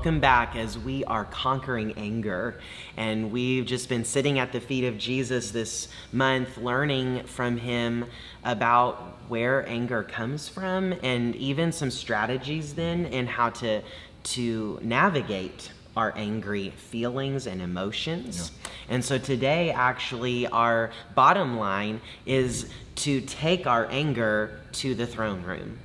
welcome back as we are conquering anger. And we've just been sitting at the feet of Jesus this month, learning from him about where anger comes from and even some strategies then and how to navigate our angry feelings and emotions. Yeah. And so today, actually, our bottom line is to take our anger to the throne room.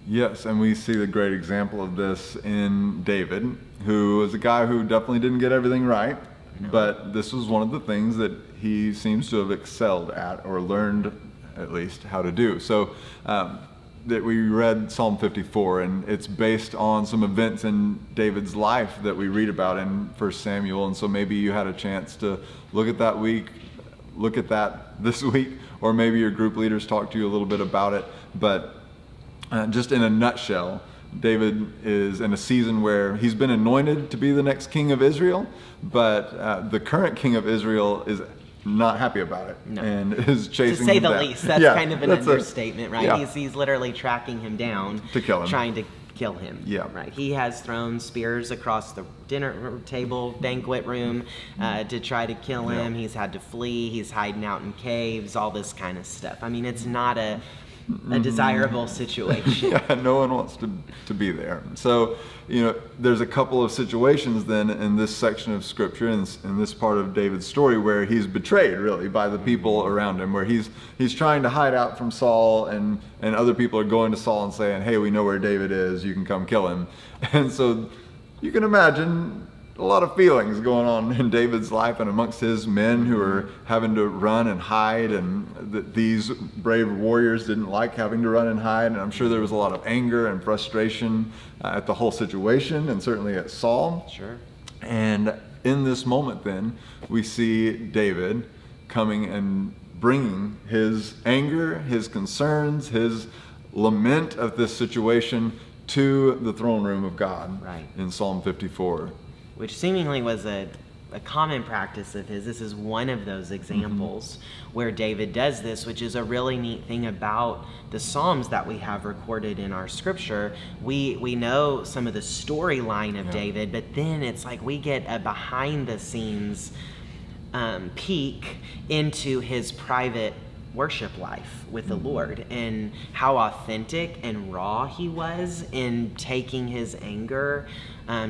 Yes, and we see the great example of this in David, who was a guy who definitely didn't get everything right, but this was one of the things that he seems to have excelled at, or learned at least how to do. So that we read Psalm 54, and it's based on some events in David's life that we read about in 1 Samuel, and so maybe you had a chance to look at that this week, or maybe your group leaders talked to you a little bit about it, but just in a nutshell, David is in a season where he's been anointed to be the next king of Israel, but the current king of Israel is not happy about it, and is chasing him down. To say the least, that's kind of an understatement, right? Yeah. He's literally tracking him down to kill him, trying to kill him. Yeah, right. He has thrown spears across the dinner table, banquet room, to try to kill him. Yeah. He's had to flee. He's hiding out in caves, all this kind of stuff. I mean, it's not a desirable situation. Yeah, no one wants to be there. So, there's a couple of situations then in this section of scripture, in this part of David's story, where he's betrayed really by the people around him, where he's trying to hide out from Saul, and other people are going to Saul and saying, hey, we know where David is, you can come kill him. And so you can imagine a lot of feelings going on in David's life and amongst his men who are having to run and hide, and these brave warriors didn't like having to run and hide, and I'm sure there was a lot of anger and frustration at the whole situation, and certainly at Saul. Sure. And in this moment then, we see David coming and bringing his anger, his concerns, his lament of this situation to the throne room of God. Right. In Psalm 54. Which seemingly was a common practice of his. This is one of those examples where David does this, which is a really neat thing about the Psalms that we have recorded in our scripture. We know some of the storyline of David, but then it's like we get a behind-the-scenes peek into his private worship life with the Lord, and how authentic and raw he was in taking his anger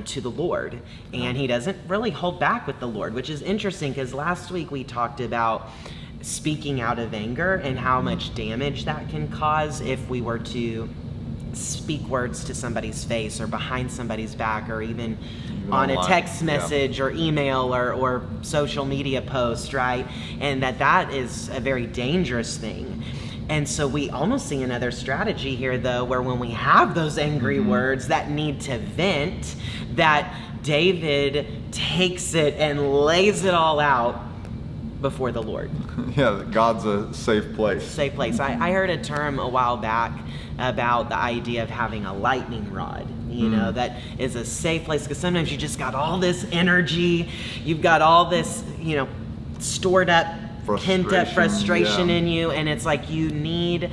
to the Lord. And he doesn't really hold back with the Lord, which is interesting, because last week we talked about speaking out of anger and how much damage that can cause if we were to speak words to somebody's face or behind somebody's back, or even on a text message or email or social media post, right? And that is a very dangerous thing. And so we almost see another strategy here, though, where when we have those angry words that need to vent, that David takes it and lays it all out before the Lord. Yeah, God's a safe place. Safe place. I heard a term a while back about the idea of having a lightning rod, that is a safe place, because sometimes you just got all this energy, you've got all this, stored up, pent up frustration in you, and it's like you need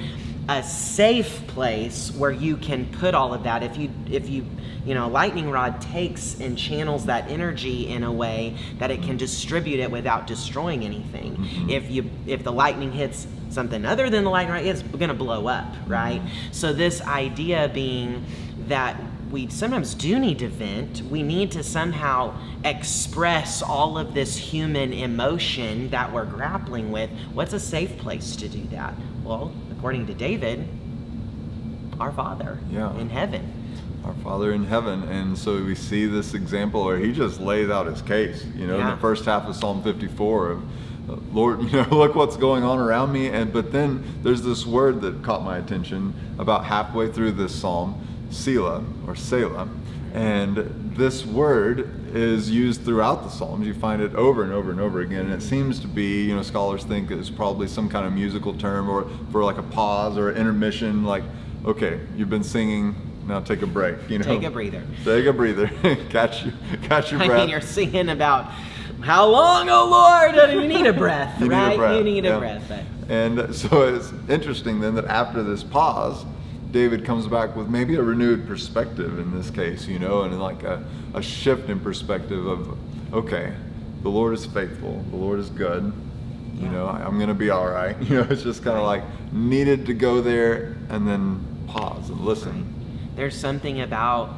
a safe place where you can put all of that. If you a lightning rod takes and channels that energy in a way that it can distribute it without destroying anything. If the lightning hits something other than the lightning rod, it's going to blow up, right? So this idea being that we sometimes do need to vent. We need to somehow express all of this human emotion that we're grappling with. What's a safe place to do that? Well, according to David, our Father in heaven. Our Father in heaven. And so we see this example where he just lays out his case, in the first half of Psalm 54 of, Lord, look what's going on around me. But then there's this word that caught my attention about halfway through this psalm, Selah or Selah. And this word is used throughout the Psalms. You find it over and over and over again. And it seems to be, scholars think it's probably some kind of musical term, or for like a pause or intermission, like, okay, you've been singing, now take a break. Take a breather. Take a breather. catch your breath. I mean, you're singing about how long, oh Lord, you need a breath, right? You need a breath. And so it's interesting then that after this pause, David comes back with maybe a renewed perspective in this case, you know, and like a shift in perspective of, okay, the Lord is faithful, the Lord is good, you know, I'm going to be all right. You know, it's just kind of like needed to go there and then pause and listen. Right. There's something about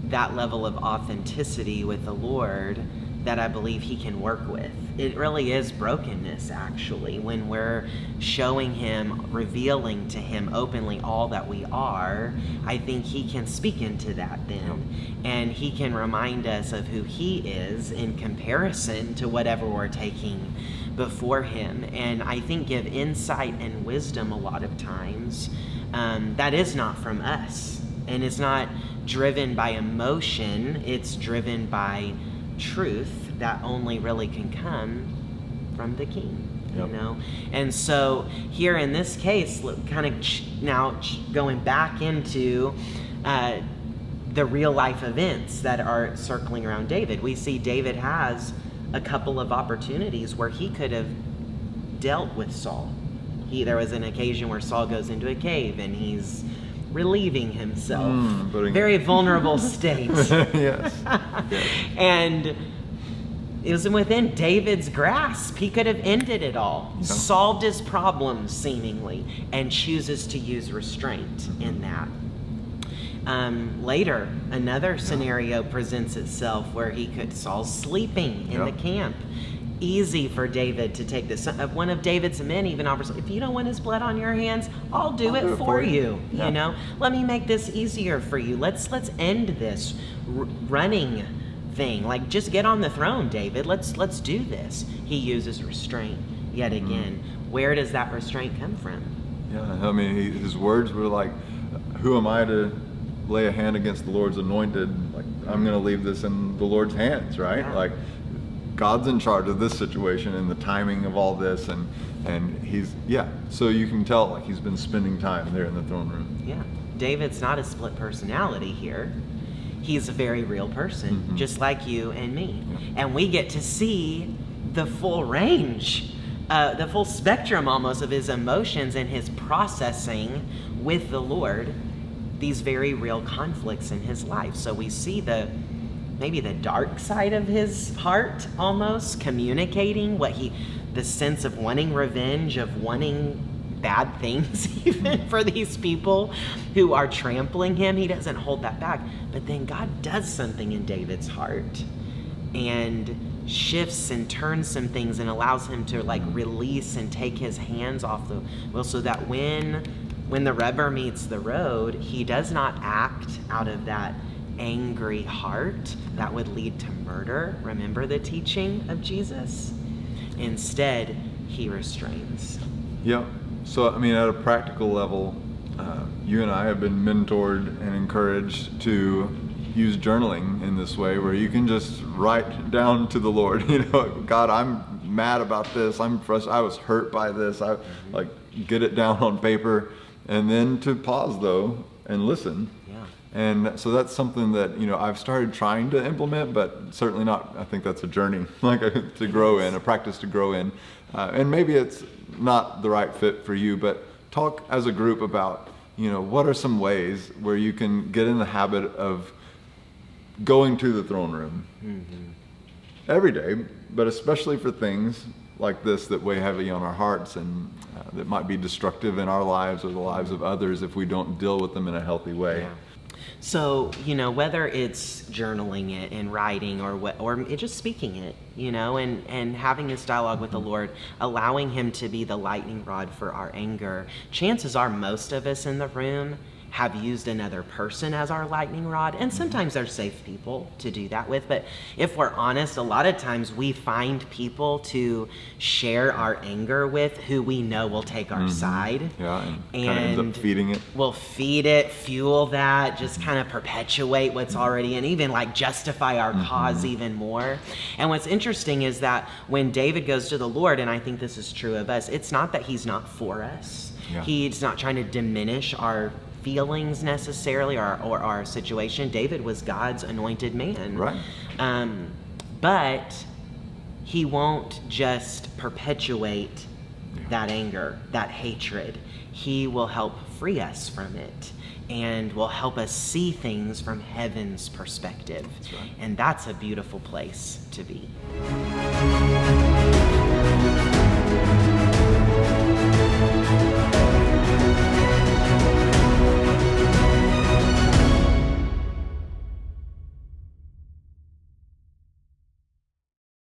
that level of authenticity with the Lord that I believe he can work with. It really is brokenness, actually, when we're showing him, revealing to him openly all that we are. I think he can speak into that then, and he can remind us of who he is in comparison to whatever we're taking before him, and I think give insight and wisdom a lot of times that is not from us, and it's not driven by emotion, it's driven by truth that only really can come from the King, you know? And so here in this case, kind of now going back into the real life events that are circling around David, we see David has a couple of opportunities where he could have dealt with Saul. There was an occasion where Saul goes into a cave and he's relieving himself. Very vulnerable state. Yes. And it was within David's grasp. He could have ended it all, solved his problems seemingly, and chooses to use restraint in that. Later, another scenario presents itself where Saul's sleeping in the camp. Easy for David to take this. One of David's men even offers, if you don't want his blood on your hands, I'll do it for you. You know, let me make this easier for you. Let's end this running thing. Like, just get on the throne, David. Let's do this. He uses restraint yet again. Where does that restraint come from? Yeah, I mean, his words were like, "Who am I to lay a hand against the Lord's anointed? Like, I'm going to leave this in the Lord's hands, right? Yeah. Like, God's in charge of this situation and the timing of all this, and he's, so you can tell, like, he's been spending time there in the throne room. Yeah, David's not a split personality here. He's a very real person, just like you and me. And we get to see the full range, the full spectrum almost of his emotions and his processing with the Lord, these very real conflicts in his life. So we see maybe the dark side of his heart almost, communicating the sense of wanting revenge, of wanting bad things even for these people who are trampling him. He doesn't hold that back. But then God does something in David's heart and shifts and turns some things and allows him to like release and take his hands off the wheel, so that when the rubber meets the road, he does not act out of that angry heart that would lead to murder. Remember the teaching of Jesus? Instead, he restrains. Yeah. So, I mean, at a practical level, you and I have been mentored and encouraged to use journaling in this way, where you can just write down to the Lord, you know, God, I'm mad about this. I'm frustrated. I was hurt by this. I like get it down on paper, and then to pause though and listen. And so that's something that, you know, I've started trying to implement, but certainly not, I think that's a journey like to grow in, a practice to grow in. And maybe it's not the right fit for you, but talk as a group about, you know, what are some ways where you can get in the habit of going to the throne room every day, but especially for things like this that weigh heavy on our hearts and that might be destructive in our lives or the lives of others if we don't deal with them in a healthy way. Yeah. So, you know, whether it's journaling it and writing or just speaking it, you know, and having this dialogue with the Lord, allowing him to be the lightning rod for our anger, chances are most of us in the room have used another person as our lightning rod, and sometimes they're safe people to do that with. But if we're honest, a lot of times we find people to share our anger with who we know will take our side. Yeah, and kind of ends up feeding it. We'll feed it, fuel that, just kind of perpetuate what's already, and even like justify our cause even more. And what's interesting is that when David goes to the Lord, and I think this is true of us, it's not that he's not for us. Yeah. He's not trying to diminish our feelings necessarily or our situation. David was God's anointed man. Right. But he won't just perpetuate that anger, that hatred. he will help free us from it and will help us see things from heaven's perspective. That's right. And that's a beautiful place to be.